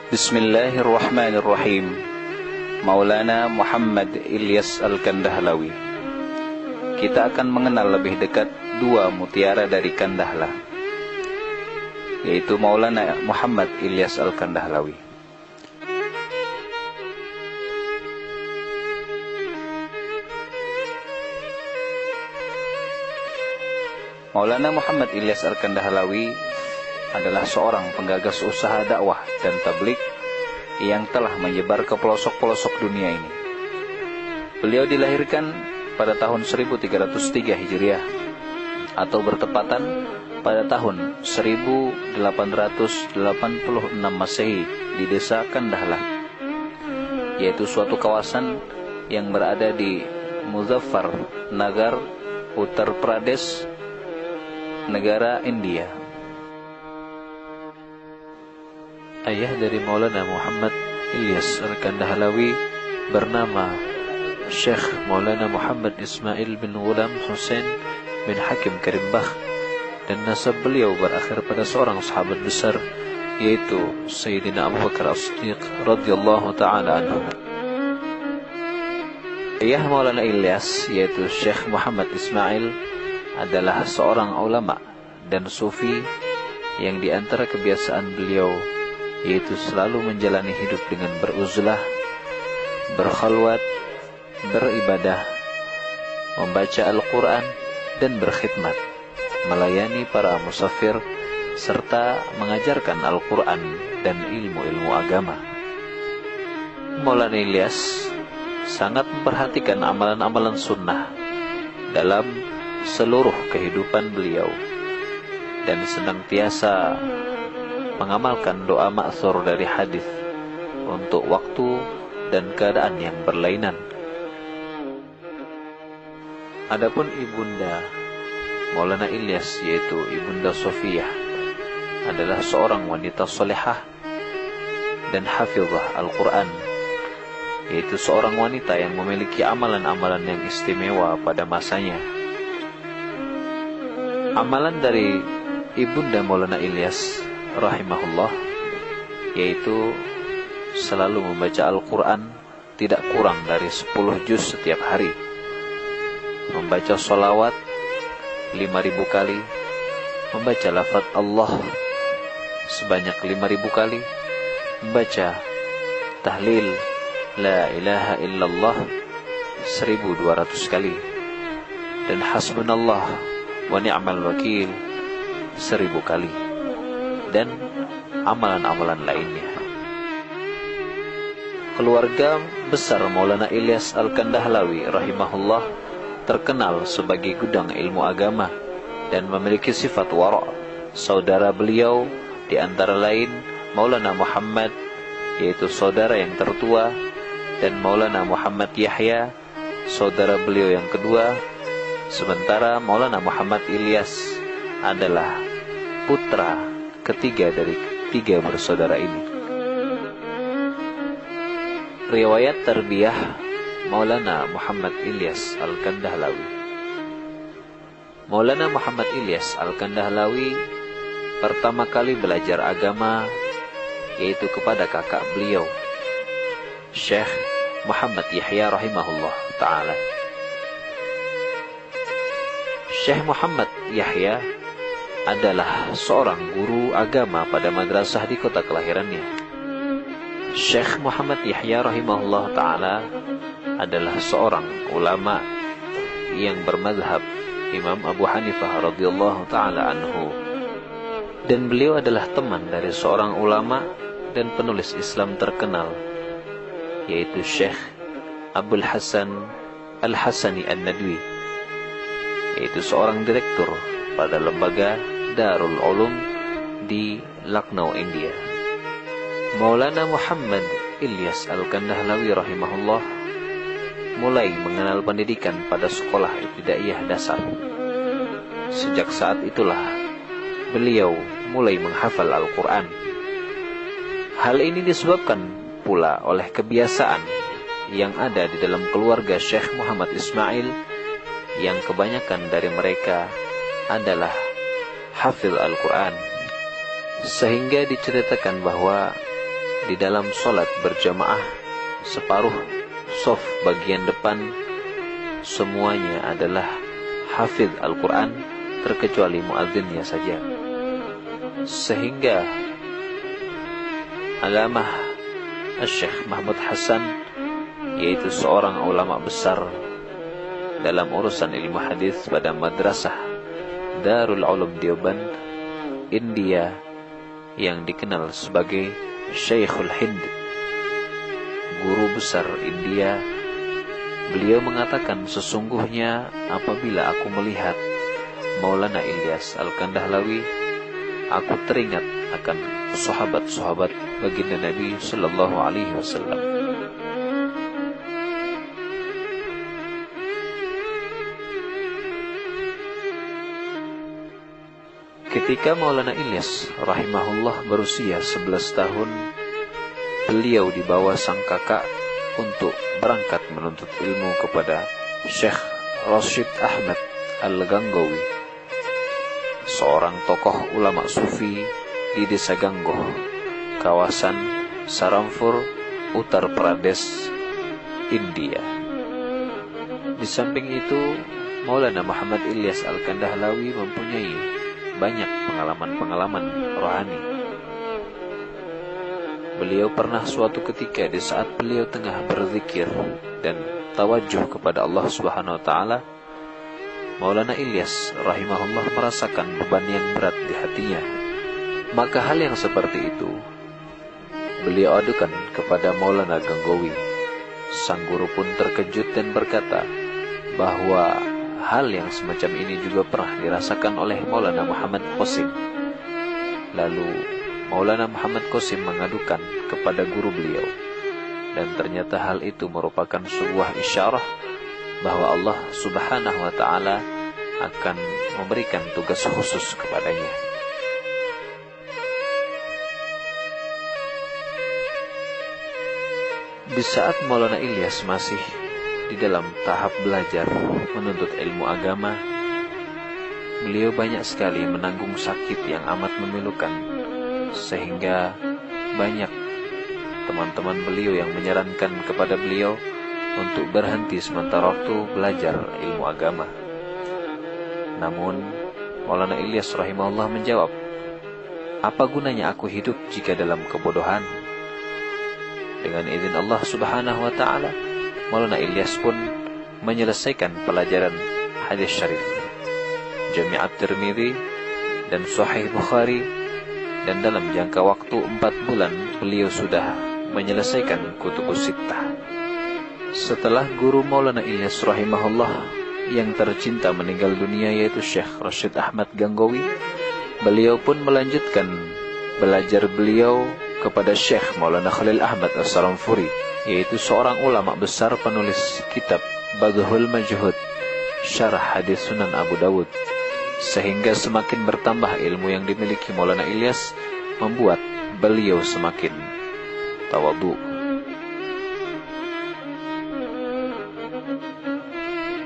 Bismillahirrahmanirrahim. Maulana Muhammad Ilyas Al-Kandahlawi. Kita akan mengenal lebih dekat dua mutiara dari Kandahla, yaitu Maulana Muhammad Ilyas Al-Kandahlawi. Maulana Muhammad Ilyas Al-Kandahlawi adalah seorang penggagas usaha dakwah dan tablik yang telah menyebar ke pelosok-pelosok dunia ini. Beliau dilahirkan pada tahun 1303 Hijriah atau bertepatan pada tahun 1886 Masehi di desa Kandahla, yaitu suatu kawasan yang berada di Muzaffar Nagar, Uttar Pradesh, negara India. Ayah dari Maulana Muhammad Ilyas Al-Kandahlawi bernama Syekh Maulana Muhammad Ismail bin Ghulam Hussein bin Hakim Karimbakh, dan nasab beliau berakhir pada seorang sahabat besar, yaitu Sayyidina Abu Bakar As-Siddiq radhiyallahu ta'ala anhu. Ayah Maulana Ilyas, yaitu Syekh Muhammad Ismail, adalah seorang ulama dan sufi yang di antara kebiasaan beliau yaitu selalu menjalani hidup dengan beruzlah, berkhalwat, beribadah, membaca Al-Quran, dan berkhidmat, melayani para musafir, serta mengajarkan Al-Quran dan ilmu-ilmu agama. Maulana Ilyas sangat memperhatikan amalan-amalan sunnah dalam seluruh kehidupan beliau, dan senantiasa mengamalkan doa ma'thur dari hadis untuk waktu dan keadaan yang berlainan. Adapun ibunda Maulana Ilyas, yaitu Ibunda Sofiyah, adalah seorang wanita solehah dan hafizah Al-Quran, yaitu seorang wanita yang memiliki amalan-amalan yang istimewa pada masanya. Amalan dari ibunda Maulana Ilyas rahimahullah yaitu selalu membaca Al-Quran tidak kurang dari 10 juz setiap hari, membaca sholawat 5.000 kali, membaca lafaz Allah sebanyak 5.000 kali, membaca tahlil la ilaha illallah 1.200 kali, dan hasbunallah wa ni'mal wakil 1.000 kali, dan amalan-amalan lainnya. Keluarga besar Maulana Ilyas Al-Kandahlawi rahimahullah terkenal sebagai gudang ilmu agama dan memiliki sifat wara'. Saudara beliau di antara lain Maulana Muhammad, yaitu saudara yang tertua, dan Maulana Muhammad Yahya, saudara beliau yang kedua. Sementara Maulana Muhammad Ilyas adalah putra ketiga dari tiga bersaudara ini. Riwayat tarbiyah Maulana Muhammad Ilyas Al-Kandahlawi. Maulana Muhammad Ilyas Al-Kandahlawi pertama kali belajar agama yaitu kepada kakak beliau, Syekh Muhammad Yahya rahimahullah ta'ala. Syekh Muhammad Yahya adalah seorang guru agama pada madrasah di kota kelahirannya. Syekh Muhammad Yahya rahimahullah ta'ala adalah seorang ulama yang bermadhab Imam Abu Hanifah radhiyallahu ta'ala anhu, dan beliau adalah teman dari seorang ulama dan penulis Islam terkenal, yaitu Syekh Abdul Hasan Al-Hasani An-Nadwi, yaitu seorang direktur pada lembaga Darul Ulum di Lucknow, India. Maulana Muhammad Ilyas Al-Kandahlawi rahimahullah mulai mengenal pendidikan pada sekolah ibtidaiyah dasar. Sejak saat itulah beliau mulai menghafal Al-Quran. Hal ini disebabkan pula oleh kebiasaan yang ada di dalam keluarga Syekh Muhammad Ismail, yang kebanyakan dari mereka adalah hafiz Al-Quran, sehingga diceritakan bahwa di dalam sholat berjamaah, separuh shaf bagian depan semuanya adalah hafidh Al-Quran terkecuali muadzinnya saja. Sehingga Alamah Syekh Mahmud Hasan, yaitu seorang ulama besar dalam urusan ilmu hadis pada madrasah Darul Ulum Deoband, India, yang dikenal sebagai Syekhul Hind, guru besar India, beliau mengatakan, sesungguhnya apabila aku melihat Maulana Ilyas Al-Kandahlawi, aku teringat akan sahabat-sahabat baginda Nabi Sallallahu Alaihi Wasallam. Ketika Maulana Ilyas rahimahullah berusia 11 tahun, beliau dibawa sang kakak untuk berangkat menuntut ilmu kepada Syekh Rashid Ahmad Al-Gangowi, seorang tokoh ulama sufi di desa Ganggoh, kawasan Sarampur, Uttar Pradesh, India. Di samping itu, Maulana Muhammad Ilyas Al-Kandahlawi mempunyai banyak pengalaman-pengalaman rohani. Beliau pernah suatu ketika di saat beliau tengah berzikir dan tawajuh kepada Allah Subhanahu wa taala, Maulana Ilyas rahimahullah merasakan beban yang berat di hatinya. Maka hal yang seperti itu beliau adukan kepada Maulana Gangowi. Sang guru pun terkejut dan berkata bahwa hal yang semacam ini juga pernah dirasakan oleh Maulana Muhammad Qasim. Lalu Maulana Muhammad Qasim mengadukan kepada guru beliau, dan ternyata hal itu merupakan sebuah isyarah bahwa Allah Subhanahu wa taala akan memberikan tugas khusus kepadanya. Di saat Maulana Ilyas masih di dalam tahap belajar menuntut ilmu agama, beliau banyak sekali menanggung sakit yang amat memilukan, sehingga banyak teman-teman beliau yang menyarankan kepada beliau untuk berhenti sementara waktu belajar ilmu agama. Namun Maulana Ilyas rahimahullah menjawab, apa gunanya aku hidup jika dalam kebodohan? Dengan izin Allah Subhanahu wa taala, Maulana Ilyas pun menyelesaikan pelajaran hadis syarif, Jami' Tirmidzi dan Sahih Bukhari, dan dalam jangka waktu 4 bulan beliau sudah menyelesaikan Kutubus Sittah. Setelah guru Maulana Ilyas rahimahullah yang tercinta meninggal dunia, yaitu Syekh Rashid Ahmad Gangowi, beliau pun melanjutkan belajar beliau kepada Syekh Maulana Khalil Ahmad As-Saramfuri, yaitu seorang ulama besar penulis kitab Badhul Majhud, syarah hadis Sunan Abu Dawud. Sehingga semakin bertambah ilmu yang dimiliki Maulana Ilyas, membuat beliau semakin tawadhu.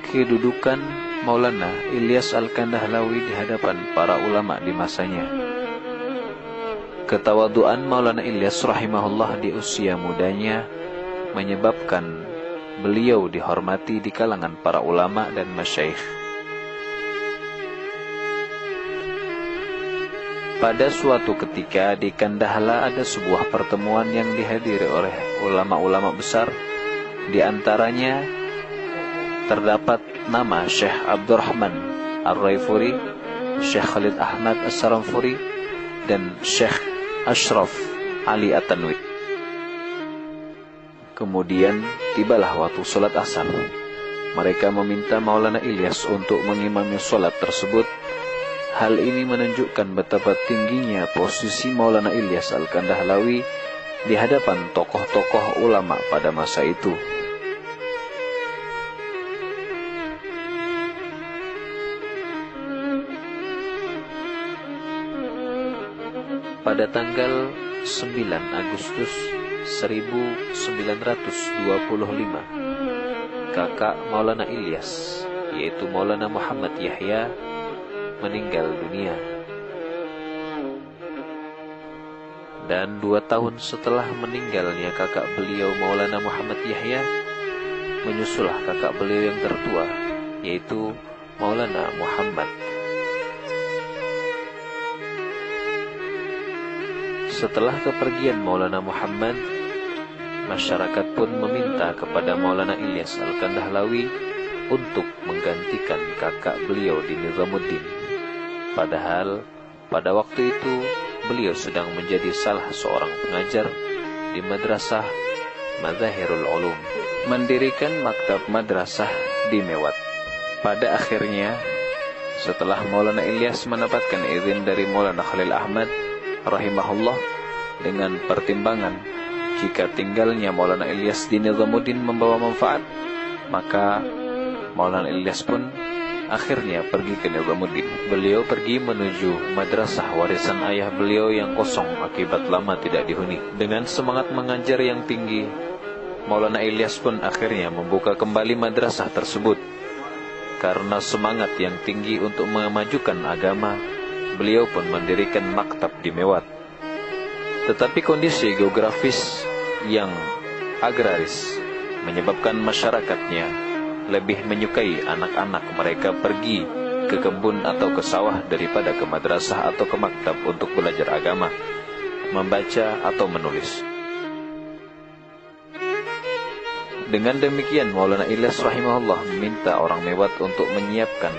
Kedudukan Maulana Ilyas Al-Kandahlawi di hadapan para ulama di masanya. Ketawaduan Maulana Ilyas rahimahullah di usia mudanya menyebabkan beliau dihormati di kalangan para ulama dan masyayikh. Pada suatu ketika di Kandahla ada sebuah pertemuan yang dihadiri oleh ulama-ulama besar. Di antaranya terdapat nama Syekh Abdurrahman Ar-Raifuri, Syekh Khalid Ahmad As-Saramfuri, dan Syekh Ashraf Ali At-Tanwi. Kemudian tibalah waktu sholat asar. Mereka meminta Maulana Ilyas untuk mengimami sholat tersebut. Hal ini menunjukkan betapa tingginya posisi Maulana Ilyas Al-Kandahlawi di hadapan tokoh-tokoh ulama pada masa itu. Pada tanggal 9 Agustus 1925, kakak Maulana Ilyas, yaitu Maulana Muhammad Yahya, meninggal dunia. Dan 2 tahun setelah meninggalnya kakak beliau Maulana Muhammad Yahya, menyusulah kakak beliau yang tertua, yaitu Maulana Muhammad. Setelah kepergian Maulana Muhammad, masyarakat pun meminta kepada Maulana Ilyas Al-Kandahlawi untuk menggantikan kakak beliau di Nizamuddin. Padahal pada waktu itu beliau sedang menjadi salah seorang pengajar di Madrasah Madzahirul Ulum, mendirikan maktab madrasah di Mewat. Pada akhirnya, setelah Maulana Ilyas mendapatkan izin dari Maulana Khalil Ahmad rahimahullah, dengan pertimbangan jika tinggalnya Maulana Ilyas di Nizamuddin membawa manfaat, maka Maulana Ilyas pun akhirnya pergi ke Nizamuddin. Beliau pergi menuju madrasah warisan ayah beliau yang kosong akibat lama tidak dihuni. Dengan semangat mengajar yang tinggi, Maulana Ilyas pun akhirnya membuka kembali madrasah tersebut. Karena semangat yang tinggi untuk memajukan agama, beliau pun mendirikan maktab di Mewat. Tetapi kondisi geografis yang agraris menyebabkan masyarakatnya lebih menyukai anak-anak mereka pergi ke kebun atau ke sawah daripada ke madrasah atau ke maktab untuk belajar agama, membaca atau menulis. Dengan demikian, Maulana Ilyas rahimahullah meminta orang Mewat untuk menyiapkan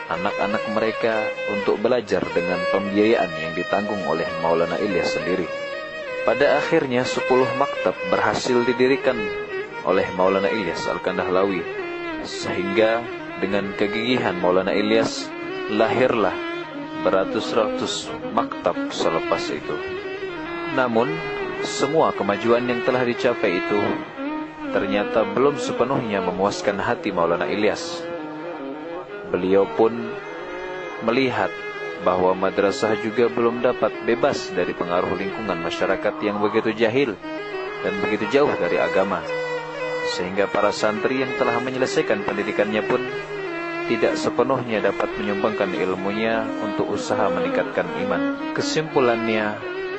anak-anak mereka untuk belajar dengan pembiayaan yang ditanggung oleh Maulana Ilyas sendiri. Pada akhirnya 10 maktab berhasil didirikan oleh Maulana Ilyas Al-Kandahlawi, sehingga dengan kegigihan Maulana Ilyas lahirlah beratus-ratus maktab selepas itu. Namun semua kemajuan yang telah dicapai itu ternyata belum sepenuhnya memuaskan hati Maulana Ilyas. Beliau pun melihat bahwa madrasah juga belum dapat bebas dari pengaruh lingkungan masyarakat yang begitu jahil dan begitu jauh dari agama, sehingga para santri yang telah menyelesaikan pendidikannya pun tidak sepenuhnya dapat menyumbangkan ilmunya untuk usaha meningkatkan iman. Kesimpulannya,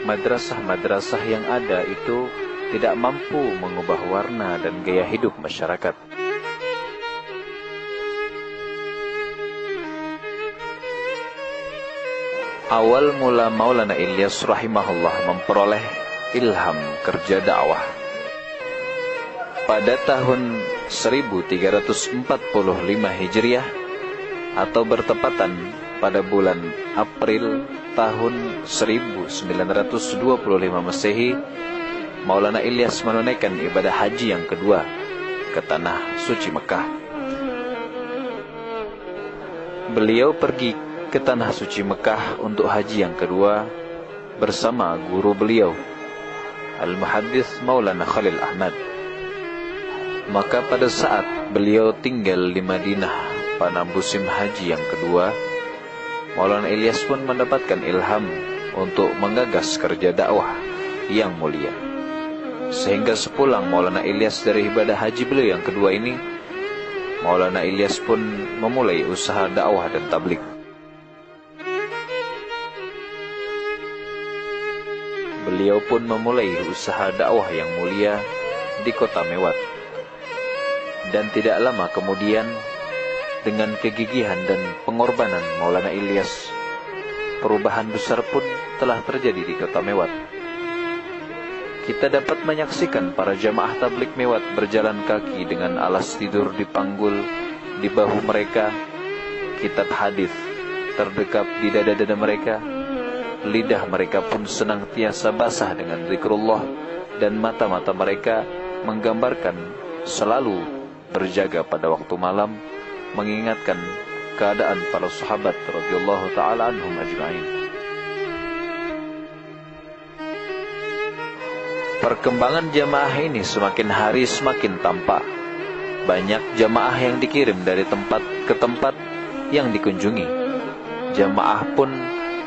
madrasah-madrasah yang ada itu tidak mampu mengubah warna dan gaya hidup masyarakat. Awal mula Maulana Ilyas rahimahullah memperoleh ilham kerja dakwah pada tahun 1345 Hijriah atau bertepatan pada bulan April tahun 1925 Masehi. Maulana Ilyas menunaikan ibadah haji yang kedua ke tanah suci Mekah. Beliau pergi ke tanah suci Mekah untuk haji yang kedua bersama guru beliau, Al-Muhaddits Maulana Khalil Ahmad. Maka pada saat beliau tinggal di Madinah pada musim haji yang kedua, Maulana Ilyas pun mendapatkan ilham untuk menggagas kerja dakwah yang mulia. Sehingga sepulang Maulana Ilyas dari ibadah haji beliau yang kedua ini, Maulana Ilyas pun memulai usaha dakwah dan tabligh. Beliau pun memulai usaha dakwah yang mulia di kota Mewat. Dan tidak lama kemudian, dengan kegigihan dan pengorbanan Maulana Ilyas, perubahan besar pun telah terjadi di kota Mewat. Kita dapat menyaksikan para jamaah tabligh Mewat berjalan kaki dengan alas tidur dipanggul di bahu mereka, kitab hadis terdekap di dada-dada mereka. Lidah mereka pun senantiasa basah dengan zikrullah, dan mata-mata mereka menggambarkan selalu berjaga pada waktu malam, mengingatkan keadaan para sahabat radhiyallahu ta'ala anhum ajma'in. Perkembangan jamaah ini semakin hari semakin tampak. Banyak jamaah yang dikirim dari tempat ke tempat yang dikunjungi. Jamaah pun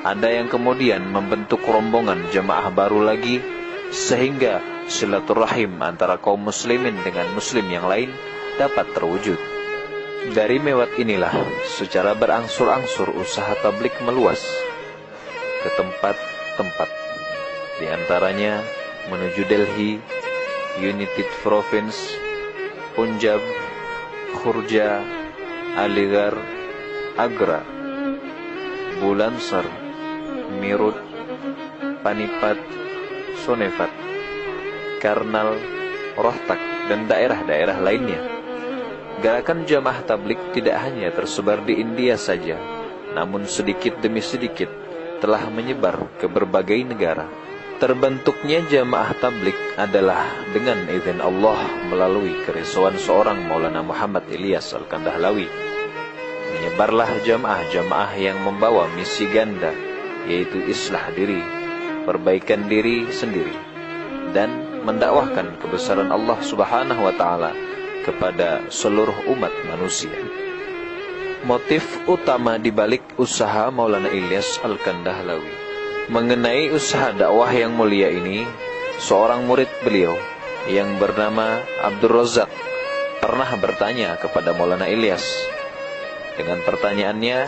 ada yang kemudian membentuk rombongan jamaah baru lagi, sehingga silaturahim antara kaum muslimin dengan muslim yang lain dapat terwujud. Dari Mewat inilah secara berangsur-angsur usaha tabligh meluas ke tempat-tempat di antaranya menuju Delhi, United Province, Punjab, Khurja, Aligarh, Agra, Bulansar, Meerut, Panipat, Sonepat, Karnal, Rohtak, dan daerah-daerah lainnya. Gerakan jamaah tablik tidak hanya tersebar di India saja, namun sedikit demi sedikit telah menyebar ke berbagai negara. Terbentuknya jamaah tablik adalah dengan izin Allah melalui kerisauan seorang Maulana Muhammad Ilyas Al-Kandahlawi. Menyebarlah jamaah-jamaah yang membawa misi ganda, yaitu islah diri, perbaikan diri sendiri, dan mendakwahkan kebesaran Allah Subhanahu wa Ta'ala kepada seluruh umat manusia. Motif utama dibalik usaha Maulana Ilyas Al-Kandahlawi mengenai usaha dakwah yang mulia ini, seorang murid beliau yang bernama Abdul Razak pernah bertanya kepada Maulana Ilyas dengan pertanyaannya,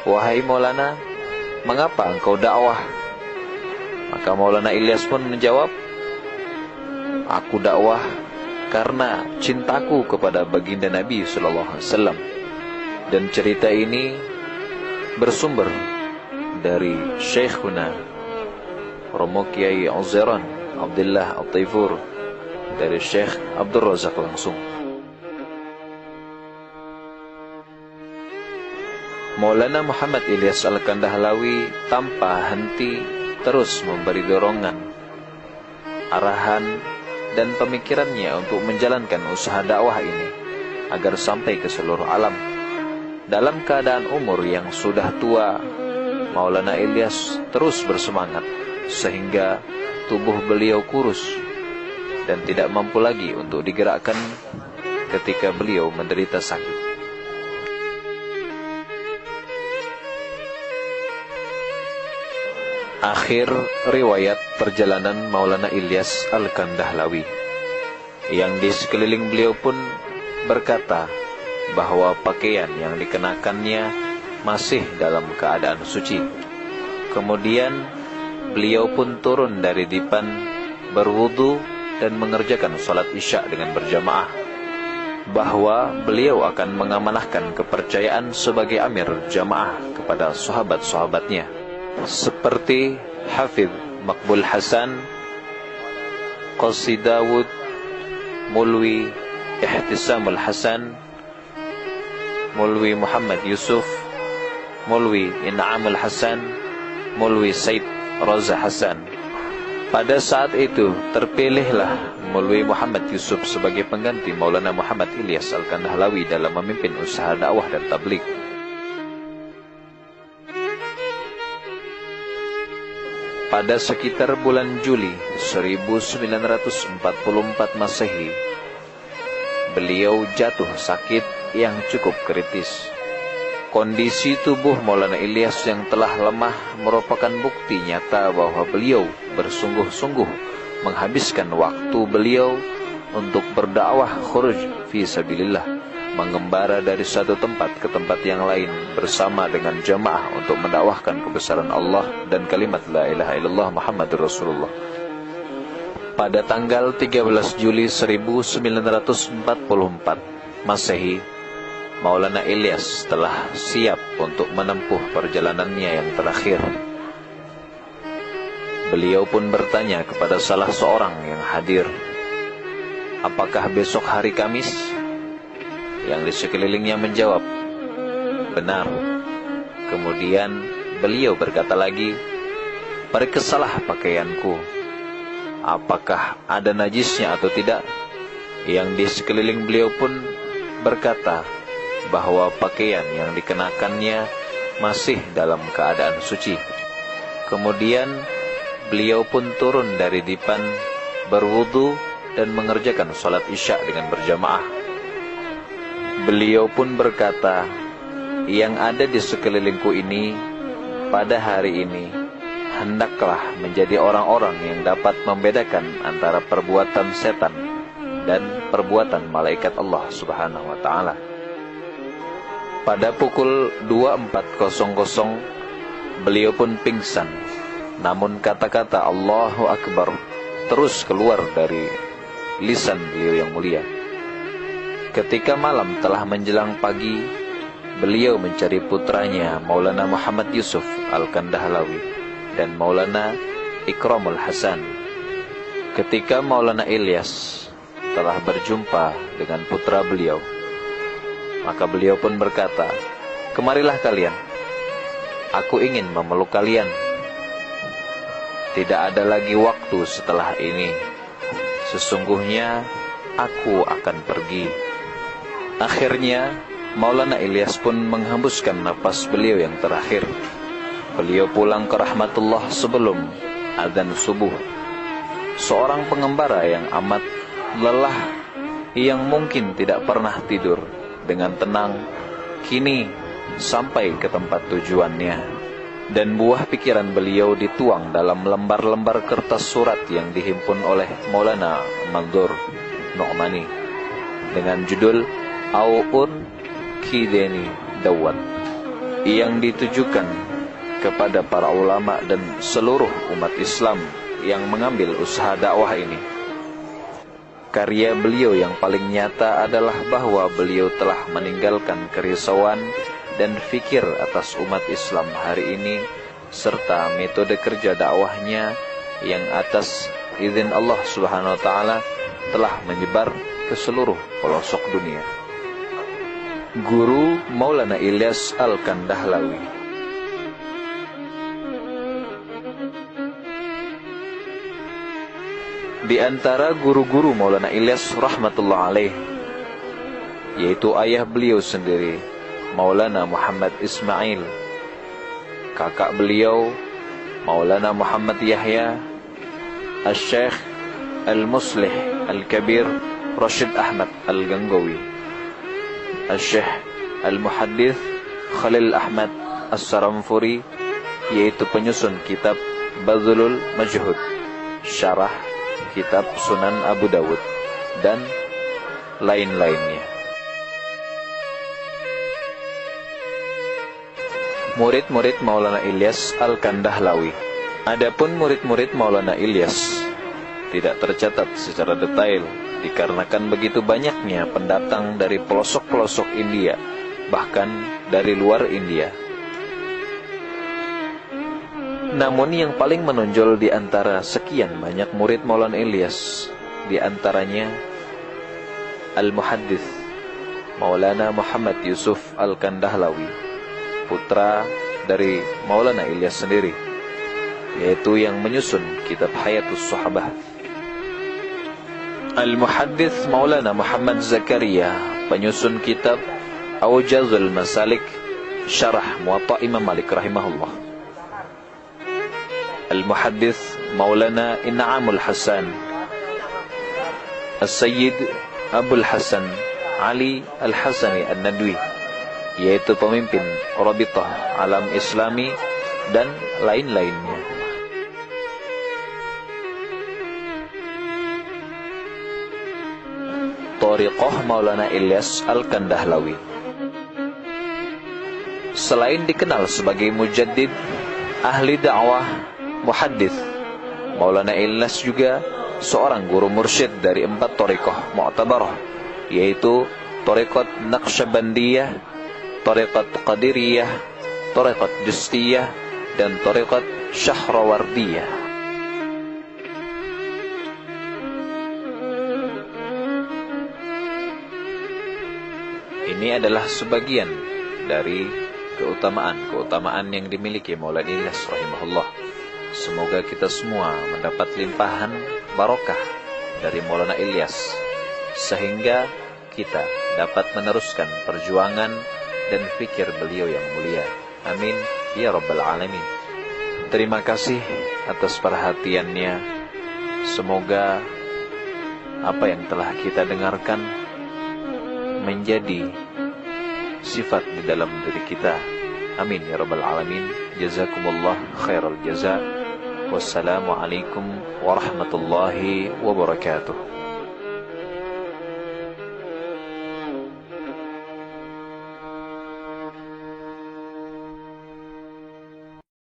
"Wahai Maulana, mengapa engkau dakwah?" Maka Maulana Ilyas pun menjawab, "Aku dakwah karena cintaku kepada baginda Nabi sallallahu alaihi wasallam." Dan cerita ini bersumber dari Syekhuna Romo Kiai Uzairan Abdullah At-Taifur dari Syekh Abdul Razak langsung. Maulana Muhammad Ilyas Al-Kandahlawi tanpa henti terus memberi dorongan, arahan, dan pemikirannya untuk menjalankan usaha dakwah ini agar sampai ke seluruh alam. Dalam keadaan umur yang sudah tua, Maulana Ilyas terus bersemangat sehingga tubuh beliau kurus dan tidak mampu lagi untuk digerakkan ketika beliau menderita sakit. Akhir riwayat perjalanan Maulana Ilyas Al-Kandahlawi, yang di sekeliling beliau pun berkata bahwa pakaian yang dikenakannya masih dalam keadaan suci. Kemudian beliau pun turun dari dipan, berwudu, dan mengerjakan salat isya dengan berjamaah. Bahwa beliau akan mengamanahkan kepercayaan sebagai amir jamaah kepada sahabat-sahabatnya, seperti Hafidh Maqbul Hasan, Qasi Dawud, Mulwi Ihtisamul Hasan, Mulwi Muhammad Yusuf, Mulwi In'amul Hasan, Mulwi Said Raza Hasan. Pada saat itu terpilihlah Mulwi Muhammad Yusuf sebagai pengganti Maulana Muhammad Ilyas Al-Kandahlawi dalam memimpin usaha dakwah dan tabligh. Pada sekitar bulan Juli 1944 Masehi, beliau jatuh sakit yang cukup kritis. Kondisi tubuh Maulana Ilyas yang telah lemah merupakan bukti nyata bahwa beliau bersungguh-sungguh menghabiskan waktu beliau untuk berdakwah khuruj fi sabilillah, mengembara dari satu tempat ke tempat yang lain bersama dengan jamaah untuk mendakwahkan kebesaran Allah dan kalimat la ilaha illallah Muhammadur Rasulullah. Pada tanggal 13 Juli 1944 Masehi, Maulana Ilyas telah siap untuk menempuh perjalanannya yang terakhir. Beliau pun bertanya kepada salah seorang yang hadir, "Apakah besok hari Kamis?" Yang di sekelilingnya menjawab, "Benar." Kemudian beliau berkata lagi, "Periksalah pakaianku, apakah ada najisnya atau tidak?" Yang di sekeliling beliau pun berkata bahwa pakaian yang dikenakannya masih dalam keadaan suci. Kemudian beliau pun turun dari dipan, berwudu, dan mengerjakan salat isya dengan berjamaah. Beliau pun berkata, "Yang ada di sekelilingku ini pada hari ini hendaklah menjadi orang-orang yang dapat membedakan antara perbuatan setan dan perbuatan malaikat Allah Subhanahu wa Ta'ala." Pada pukul 24.00 beliau pun pingsan namun kata-kata Allahu Akbar terus keluar dari lisan beliau yang mulia. Ketika malam telah menjelang pagi, beliau mencari putranya Maulana Muhammad Yusuf Al-Kandahlawi dan Maulana Ikramul Hasan. Ketika Maulana Ilyas telah berjumpa dengan putra beliau, maka beliau pun berkata, "Kemarilah kalian, aku ingin memeluk kalian. Tidak ada lagi waktu setelah ini. Sesungguhnya aku akan pergi." Akhirnya Maulana Ilyas pun menghembuskan napas beliau yang terakhir. Beliau pulang ke rahmatullah sebelum azan subuh. Seorang pengembara yang amat lelah, yang mungkin tidak pernah tidur dengan tenang, kini sampai ke tempat tujuannya. Dan buah pikiran beliau dituang dalam lembar-lembar kertas surat yang dihimpun oleh Maulana Mandur Nu'mani dengan judul Au'un Kideni Dawat, yang ditujukan kepada para ulama dan seluruh umat Islam yang mengambil usaha dakwah ini. Karya beliau yang paling nyata adalah bahwa beliau telah meninggalkan kerisauan dan fikir atas umat Islam hari ini, serta metode kerja dakwahnya yang atas izin Allah Subhanahu wa Ta'ala telah menyebar ke seluruh pelosok dunia. Guru Maulana Ilyas Al-Kandahlawi. Di antara guru-guru Maulana Ilyas rahmatullah alaih, yaitu ayah beliau sendiri, Maulana Muhammad Ismail, kakak beliau Maulana Muhammad Yahya, Al-Syekh Al-Muslih Al-Kabir Rashid Ahmad Al-Ganggawi, Al-Syekh Al-Muhaddith Khalil Ahmad As-Saramfuri, yaitu penyusun kitab Bazlul Majhud, syarah kitab Sunan Abu Dawud, dan lain-lainnya. Murid-murid Maulana Ilyas Al-Kandahlawi. Adapun murid-murid Maulana Ilyas tidak tercatat secara detail dikarenakan begitu banyaknya pendatang dari pelosok-pelosok India, bahkan dari luar India. Namun yang paling menonjol di antara sekian banyak murid Maulana Ilyas, di antaranya Al-Muhaddith Maulana Muhammad Yusuf Al-Kandahlawi, putra dari Maulana Ilyas sendiri, yaitu yang menyusun kitab Hayatus Sahabah. Al-Muhaddith Maulana Muhammad Zakaria, penyusun kitab Awjazul Masalik, syarah Muwatta Imam Malik rahimahullah. Al-Muhaddith Maulana In'amul Hasan As-Sayyid Abul Hasan Ali Al-Hasani An-Nadwi, yaitu pemimpin Rabithah Alam Islami dan lain-lainnya. Thariqah Maulana Ilyas Al-Kandahlawi. Selain dikenal sebagai mujaddid, ahli dakwah, muhaddits, Maulana Ilyas juga seorang guru mursyid dari 4 thariqah mu'tabarah, yaitu thariqat Naqsyabandiyah, thariqat Qadiriyah, thariqat Justiyah, dan thariqat Syahrawardiyah. Ini adalah sebagian dari keutamaan yang dimiliki Maulana Ilyas rahimahullah. Semoga kita semua mendapat limpahan barokah dari Maulana Ilyas, sehingga kita dapat meneruskan perjuangan dan fikir beliau yang mulia. Amin ya rabbal alamin. Terima kasih atas perhatiannya. Semoga apa yang telah kita dengarkan menjadi sifat di dalam diri kita. Amin ya rabbal alamin. Jazakumullah khairal jaza. Wassalamualaikum warahmatullahi wabarakatuh.